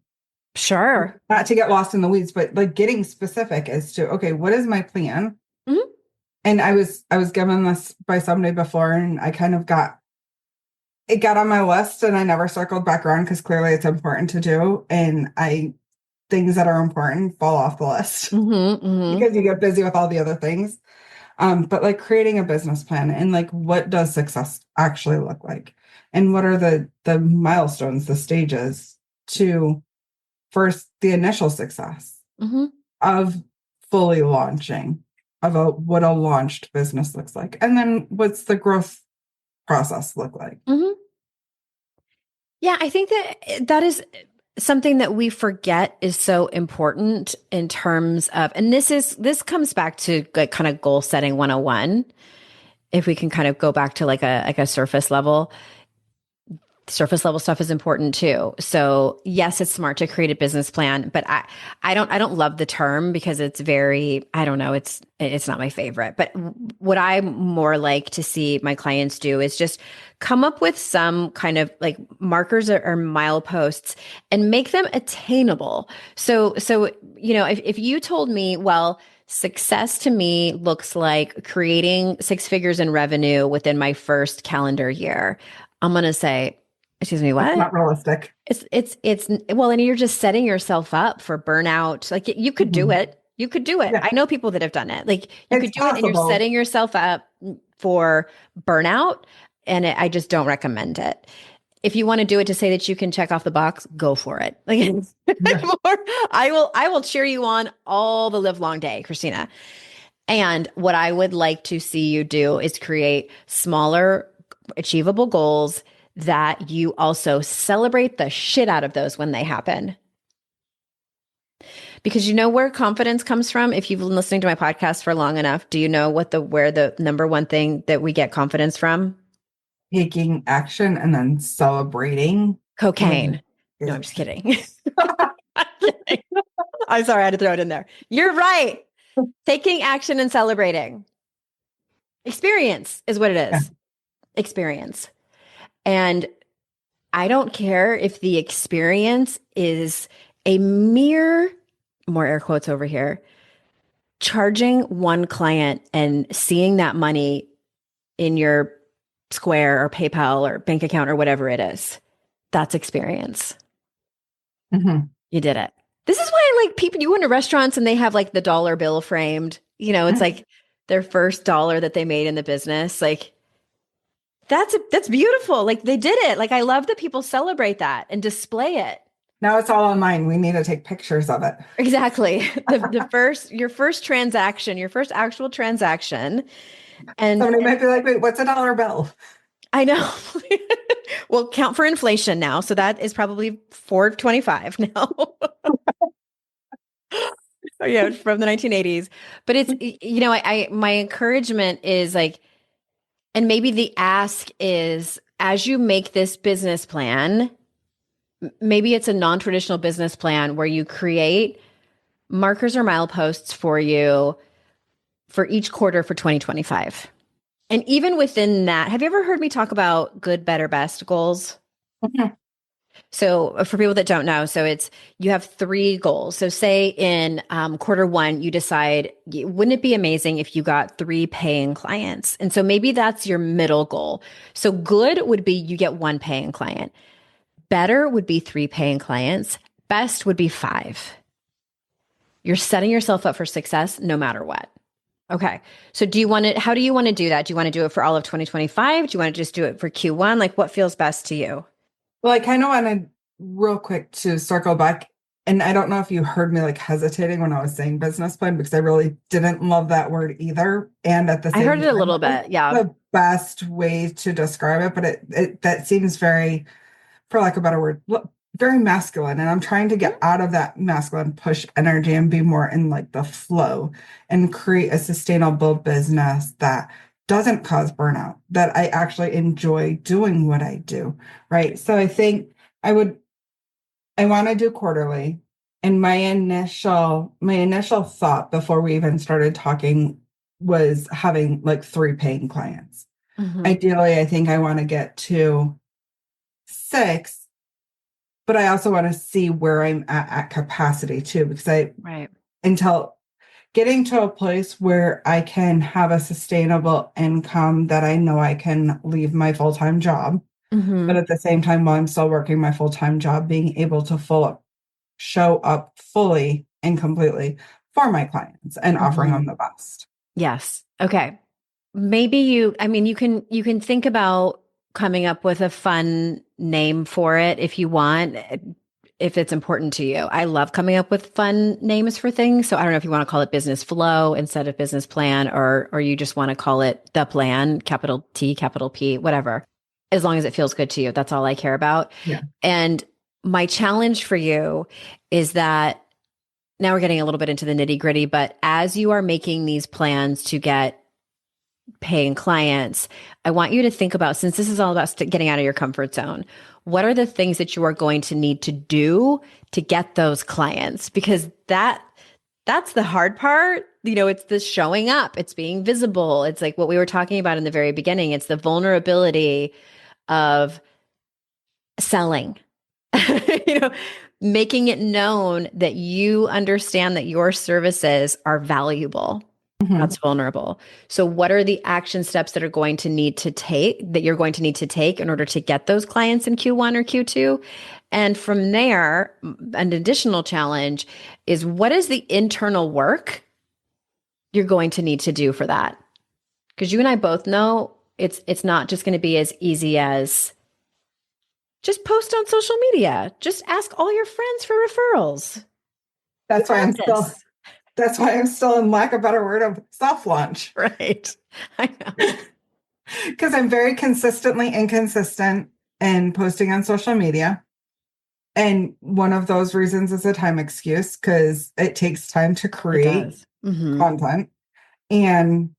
sure, not to get lost in the weeds, but like getting specific as to, okay, what is my plan? Mm-hmm. And I was given this by somebody before, and I kind of got on my list, and I never circled back around because clearly it's important to do. And things that are important fall off the list because you get busy with all the other things. But like creating a business plan and like, what does success actually look like? And what are the milestones, the stages to first the initial success of fully launching, of what a launched business looks like. And then what's the growth process look like? Yeah, I think that is something that we forget is so important in terms of, and this comes back to like kind of goal setting 101. If we can kind of go back to like a surface level stuff is important too. So yes, it's smart to create a business plan, but I don't love the term because it's very, I don't know, it's not my favorite. But what I more like to see my clients do is just come up with some kind of like markers or mileposts and make them attainable. So if you told me, well, success to me looks like creating 6 figures in revenue within my first calendar year, I'm going to say, excuse me, what? It's not realistic. It's well, and you're just setting yourself up for burnout. Like you could do it. You could do it. Yeah. I know people that have done it. Like you could do it, and you're setting yourself up for burnout. And I just don't recommend it. If you want to do it to say that you can check off the box, go for it. Like I will cheer you on all the live long day, Christina. And what I would like to see you do is create smaller, achievable goals that you also celebrate the shit out of those when they happen. Because you know where confidence comes from? If you've been listening to my podcast for long enough, do you know where the number one thing that we get confidence from? Taking action and then celebrating. Cocaine. No, I'm just kidding. I'm sorry, I had to throw it in there. You're right. Taking action and celebrating. Experience is what it is. Yeah. Experience. And I don't care if the experience is a mere, more air quotes over here, charging one client and seeing that money in your Square or PayPal or bank account or whatever it is. That's experience. Mm-hmm. You did it. This is why I like people, you go into restaurants and they have like the dollar bill framed, you know, it's like their first dollar that they made in the business. Like that's beautiful. Like they did it. Like I love that people celebrate that and display it. Now it's all online. We need to take pictures of it. Exactly. Your first transaction, your first actual transaction. And somebody might be like, wait, what's a dollar bill? I know. Well, count for inflation now. So that is probably $4.25 now. Yeah, from the 1980s. But it's, you know, my encouragement is like, and maybe the ask is as you make this business plan, maybe it's a non-traditional business plan where you create markers or mileposts for you for each quarter for 2025. And even within that, have you ever heard me talk about good, better, best goals? Mm-hmm. So for people that don't know, so it's, you have 3 goals. So say in quarter 1, you decide, wouldn't it be amazing if you got 3 paying clients? And so maybe that's your middle goal. So good would be you get 1 paying client. Better would be 3 paying clients. Best would be 5. You're setting yourself up for success no matter what. Okay. So how do you want to do that? Do you want to do it for all of 2025? Do you want to just do it for Q1? Like what feels best to you? Well, I kind of wanted real quick to circle back. And I don't know if you heard me like hesitating when I was saying business plan, because I really didn't love that word either. And at the same I heard it a time, little bit. Yeah. The best way to describe it, but it that seems very, for lack of a better word, very masculine. And I'm trying to get out of that masculine push energy and be more in like the flow and create a sustainable business that doesn't cause burnout, that I actually enjoy doing what I do. Right. So I think I want to do quarterly. And my initial thought before we even started talking was having like 3 paying clients. Mm-hmm. Ideally, I think I want to get to 6. But I also want to see where I'm at capacity too, because until getting to a place where I can have a sustainable income that I know I can leave my full-time job, but at the same time, while I'm still working my full-time job, being able to show up fully and completely for my clients and offering them the best. Yes. Okay. Maybe you can think about coming up with a fun name for it if you want, if it's important to you. I love coming up with fun names for things. So I don't know if you want to call it business flow instead of business plan, or you just want to call it the plan, capital T, capital P, whatever. As long as it feels good to you. That's all I care about. Yeah. And my challenge for you is that now we're getting a little bit into the nitty gritty, but as you are making these plans to get paying clients, I want you to think about, since this is all about getting out of your comfort zone, what are the things that you are going to need to do to get those clients? Because that's the hard part. You know, it's the showing up, it's being visible. It's like what we were talking about in the very beginning. It's the vulnerability of selling, you know, making it known that you understand that your services are valuable. That's vulnerable. So what are the action steps that you're going to need to take in order to get those clients in Q1 or Q2? And from there, an additional challenge is, what is the internal work you're going to need to do for that? Because you and I both know it's not just going to be as easy as just post on social media. Just ask all your friends for referrals. That's why I'm still in lack of a better word of soft launch. Right. I know. Because I'm very consistently inconsistent in posting on social media. And one of those reasons is a time excuse because it takes time to It create does. Mm-hmm. content. And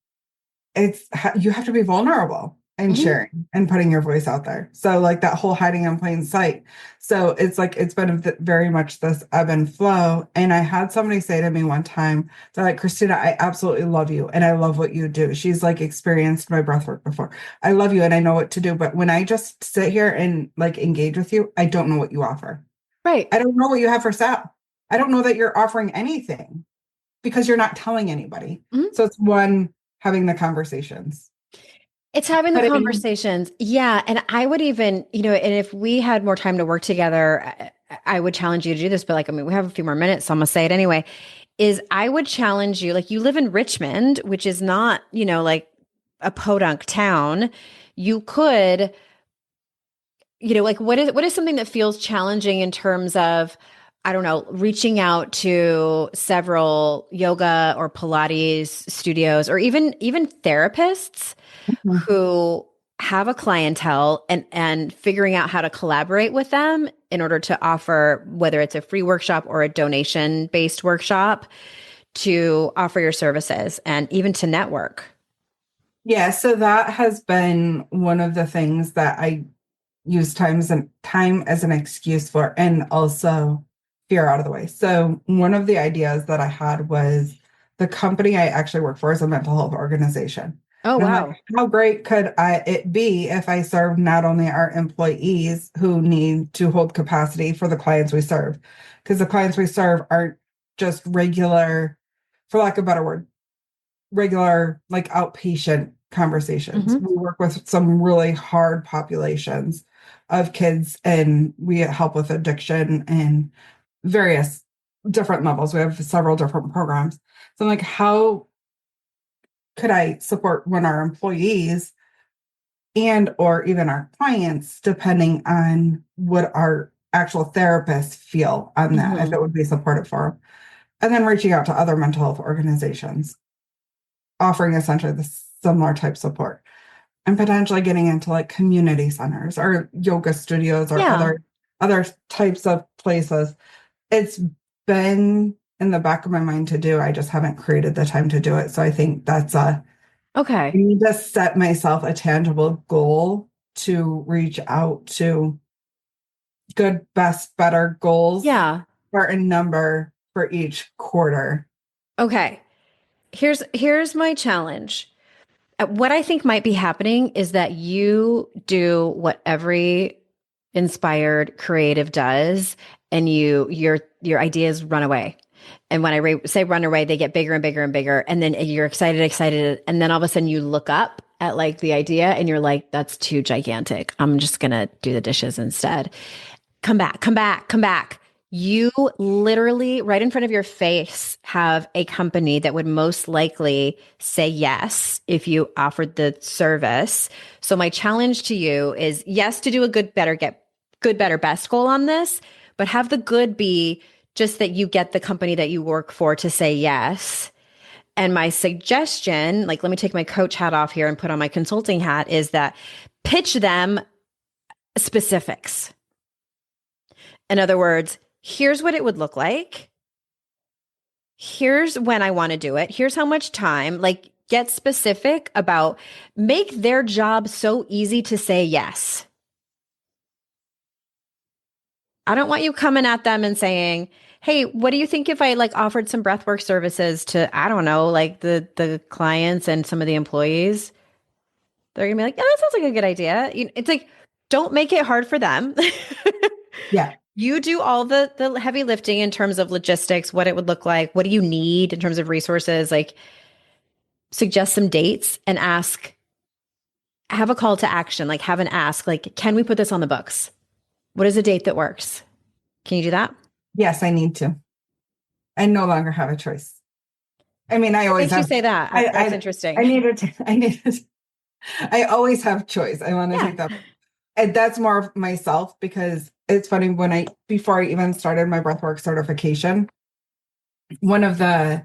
you have to be vulnerable and Mhm. sharing and putting your voice out there. So like that whole hiding in plain sight. So it's like, it's been very much this ebb and flow. And I had somebody say to me one time, they're like, Christina, I absolutely love you. And I love what you do. She's like experienced my breathwork before. I love you and I know what to do. But when I just sit here and like engage with you, I don't know what you offer. Right. I don't know what you have for sale. I don't know that you're offering anything because you're not telling anybody. Mhm. So it's one, having the conversations. It's having the But conversations. Yeah. And I would even, and if we had more time to work together, I would challenge you to do this. But like, I mean, we have a few more minutes, so I'm going to say it anyway. Is I would challenge you, like you live in Richmond, which is not, like a podunk town. You could, like what is something that feels challenging in terms of, I don't know, reaching out to several yoga or Pilates studios or even therapists who have a clientele and figuring out how to collaborate with them in order to offer, whether it's a free workshop or a donation based workshop, to offer your services and even to network. yeah, so that has been one of the things that I use time as an excuse for, and also fear out of the way. So one of the ideas that I had was the company I actually work for is a mental health organization. Oh, And I'm wow. like, how great could it be if I served not only our employees who need to hold capacity for the clients we serve? Because the clients we serve aren't just regular, for lack of a better word, regular like outpatient conversations. Mhm. We work with some really hard populations of kids and we help with addiction and various different levels. We have several different programs. So I'm like, how could I support when our employees and or even our clients, depending on what our actual therapists feel on that, if Mhm. it would be supportive for them. And then reaching out to other mental health organizations, offering essentially the similar type support and potentially getting into like community centers or yoga studios or Yeah. other types of places. It's been in the back of my mind to do. I just haven't created the time to do it. So I think I Okay. need to set myself a tangible goal to reach out to good, best, better goals, Yeah. certain number for each quarter. Okay. Here's my challenge. What I think might be happening is that you do what every inspired creative does, and your ideas run away. And when I say run away, they get bigger and bigger and bigger, and then you're excited, and then all of a sudden you look up at like the idea, and you're like, "That's too gigantic. I'm just gonna do the dishes instead." Come back, come back, come back. You literally, right in front of your face, have a company that would most likely say yes if you offered the service. So, my challenge to you is yes, to do a good, better, best goal on this, but have the good be just that you get the company that you work for to say yes. And my suggestion, like, let me take my coach hat off here and put on my consulting hat, is that pitch them specifics. In other words, here's what it would look like. Here's when I want to do it. Here's how much time. Like, get specific about, make their job so easy to say yes. I don't want you coming at them and saying, "Hey, what do you think if I like offered some breathwork services to, I don't know, like the clients and some of the employees?" They're gonna be like, "Yeah, that sounds like a good idea." It's like, don't make it hard for them. Yeah. You do all the heavy lifting in terms of logistics, what it would look like, what do you need in terms of resources, like suggest some dates and have a call to action, like have an ask, like, can we put this on the books? What is a date that works? Can you do that? Yes, I need to. I no longer have a choice. I mean, I What always makes you have. say that? That's interesting. I needed to. I needed. I always have choice. I want to Yeah. take that, and that's more of myself because it's funny before I even started my breathwork certification, one of the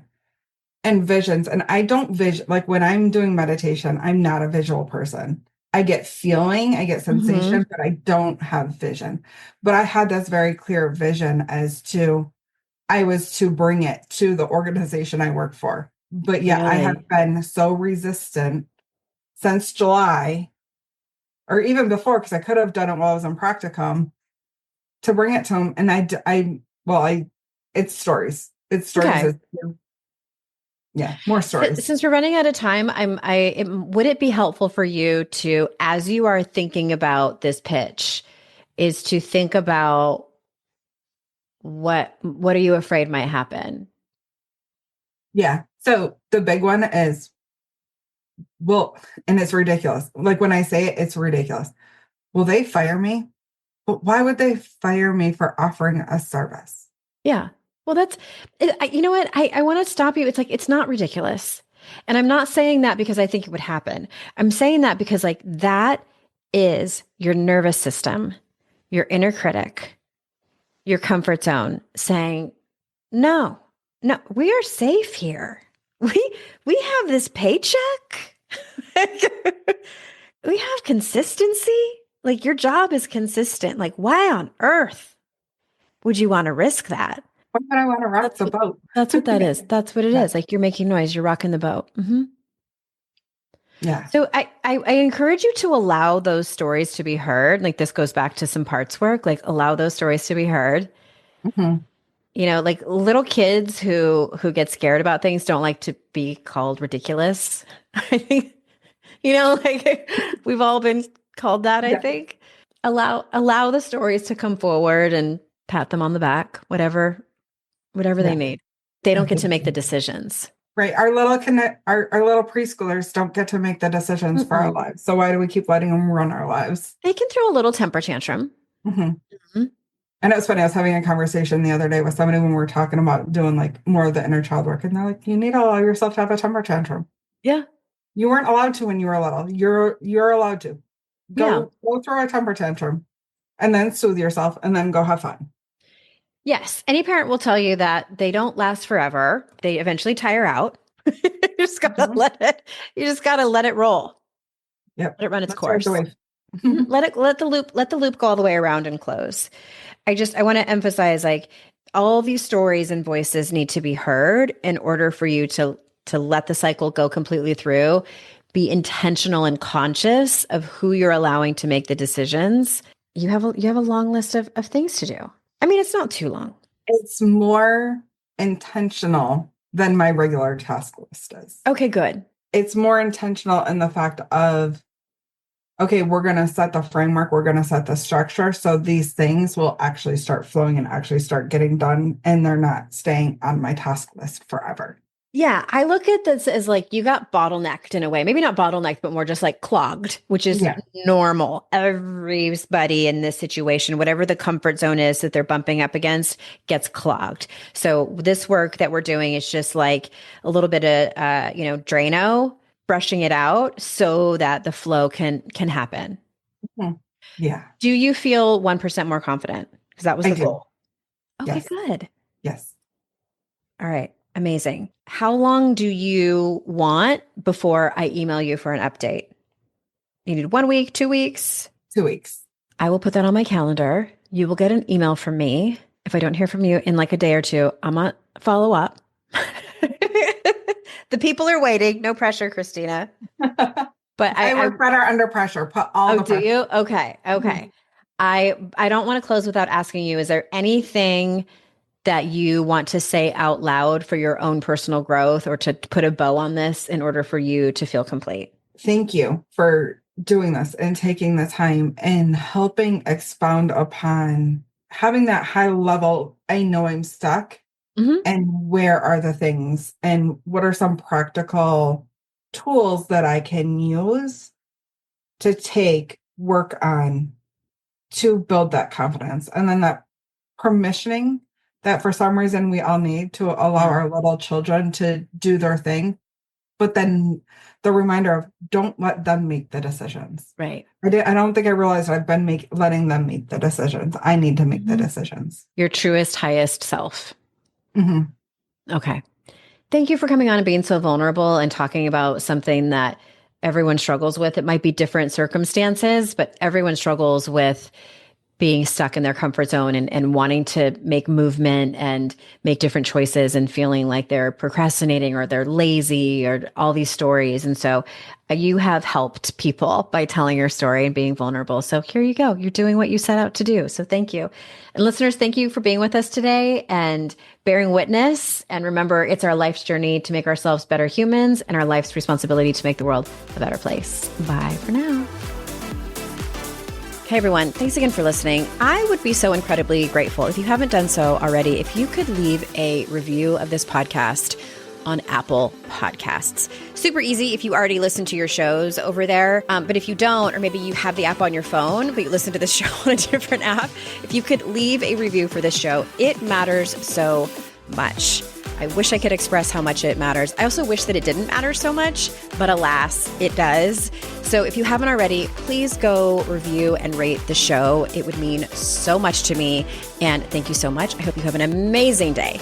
envisions, and I don't like when I'm doing meditation, I'm not a visual person. I get feeling, I get sensation, but I don't have vision. But I had this very clear vision as to I was to bring it to the organization I work for. But yeah, I Really? have been so resistant since July, or even before, because I could have done it while I was in practicum, to bring it to them. And it's stories. It's stories. Okay. Yeah, more stories. Since we're running out of time, would it be helpful for you to, as you are thinking about this pitch, is to think about what are you afraid might happen? Yeah. So the big one is, well, and it's ridiculous. Like when I say it, it's ridiculous. Will they fire me? But why would they fire me for offering a service? Yeah. Well, you know what? I want to stop you. It's like, it's not ridiculous. And I'm not saying that because I think it would happen. I'm saying that because like that is your nervous system, your inner critic, your comfort zone saying, no, we are safe here. We have this paycheck. We have consistency. Like your job is consistent. Like why on earth would you want to risk that? Why would I want to rock the boat? That's what that is. That's what it is. Like you're making noise. You're rocking the boat. Yeah. So I encourage you to allow those stories to be heard. Like this goes back to some parts work. Like allow those stories to be heard. You know, like little kids who get scared about things don't like to be called ridiculous. I think, you know, like we've all been called that. I think allow the stories to come forward and pat them on the back, whatever they need. They don't get to make the decisions. Right. Our little preschoolers don't get to make the decisions for our lives. So why do we keep letting them run our lives? They can throw a little temper tantrum. And it was funny. I was having a conversation the other day with somebody when we were talking about doing like more of the inner child work. And they're like, you need to allow yourself to have a temper tantrum. Yeah. You weren't allowed to when you were little. You're allowed to. Go throw a temper tantrum and then soothe yourself and then go have fun. Yes. Any parent will tell you that they don't last forever. They eventually tire out. You just gotta you just gotta let it roll. Yep. Let it run its course. Let the loop go all the way around and close. I want to emphasize like all these stories and voices need to be heard in order for you to let the cycle go completely through. Be intentional and conscious of who you're allowing to make the decisions. You have a long list of things to do. I mean, it's not too long. It's more intentional than my regular task list is. Okay, good. It's more intentional in the fact of, okay, we're going to set the framework, we're going to set the structure. So these things will actually start flowing and actually start getting done. And they're not staying on my task list forever. Yeah, I look at this as like you got bottlenecked in a way. Maybe not bottlenecked, but more just like clogged, which is normal. Everybody in this situation, whatever the comfort zone is that they're bumping up against, gets clogged. So this work that we're doing is just like a little bit of, Drano, brushing it out so that the flow can happen. Yeah. Do you feel 1% more confident? Because that was the goal. Okay, yes. Good. Yes. All right. Amazing. How long do you want before I email you for an update? You need 1 week, 2 weeks? 2 weeks. I will put that on my calendar. You will get an email from me. If I don't hear from you in like a day or two, I'm going to follow up. The people are waiting. No pressure, Christina. But I work better under pressure. Put all the pressure. Do you? Okay. I don't want to close without asking you, is there anything that you want to say out loud for your own personal growth or to put a bow on this in order for you to feel complete? Thank you for doing this and taking the time and helping expound upon having that high level. I know I'm stuck and where are the things and what are some practical tools that I can use to work on to build that confidence. And then that permissioning that for some reason we all need to allow our little children to do their thing. But then the reminder of don't let them make the decisions. Right. I don't think I realized I've been letting them make the decisions. I need to make the decisions. Your truest, highest self. Okay. Thank you for coming on and being so vulnerable and talking about something that everyone struggles with. It might be different circumstances, but everyone struggles with being stuck in their comfort zone and wanting to make movement and make different choices and feeling like they're procrastinating or they're lazy or all these stories. And so you have helped people by telling your story and being vulnerable. So here you go. You're doing what you set out to do. So thank you. And listeners, thank you for being with us today and bearing witness. And remember, it's our life's journey to make ourselves better humans and our life's responsibility to make the world a better place. Bye for now. Hey everyone, thanks again for listening. I would be so incredibly grateful if you haven't done so already, if you could leave a review of this podcast on Apple Podcasts. Super easy if you already listen to your shows over there. But if you don't, or maybe you have the app on your phone, but you listen to the show on a different app, if you could leave a review for this show, it matters so much. I wish I could express how much it matters. I also wish that it didn't matter so much, but alas, it does. So if you haven't already, please go review and rate the show. It would mean so much to me. And thank you so much. I hope you have an amazing day.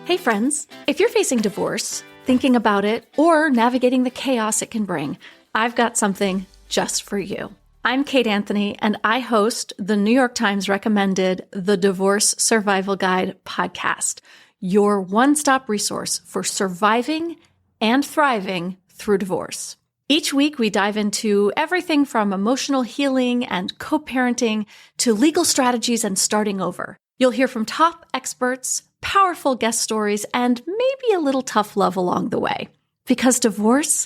Hey friends, if you're facing divorce, thinking about it, or navigating the chaos it can bring, I've got something just for you. I'm Kate Anthony, and I host the New York Times recommended The Divorce Survival Guide podcast, your one-stop resource for surviving and thriving through divorce. Each week, we dive into everything from emotional healing and co-parenting to legal strategies and starting over. You'll hear from top experts, powerful guest stories, and maybe a little tough love along the way. Because divorce,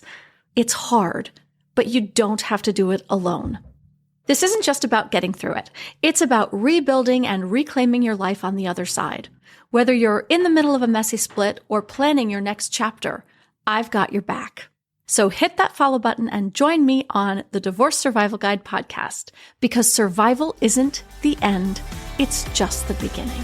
it's hard, but you don't have to do it alone. This isn't just about getting through it. It's about rebuilding and reclaiming your life on the other side. Whether you're in the middle of a messy split or planning your next chapter, I've got your back. So hit that follow button and join me on the Divorce Survival Guide podcast, because survival isn't the end, it's just the beginning.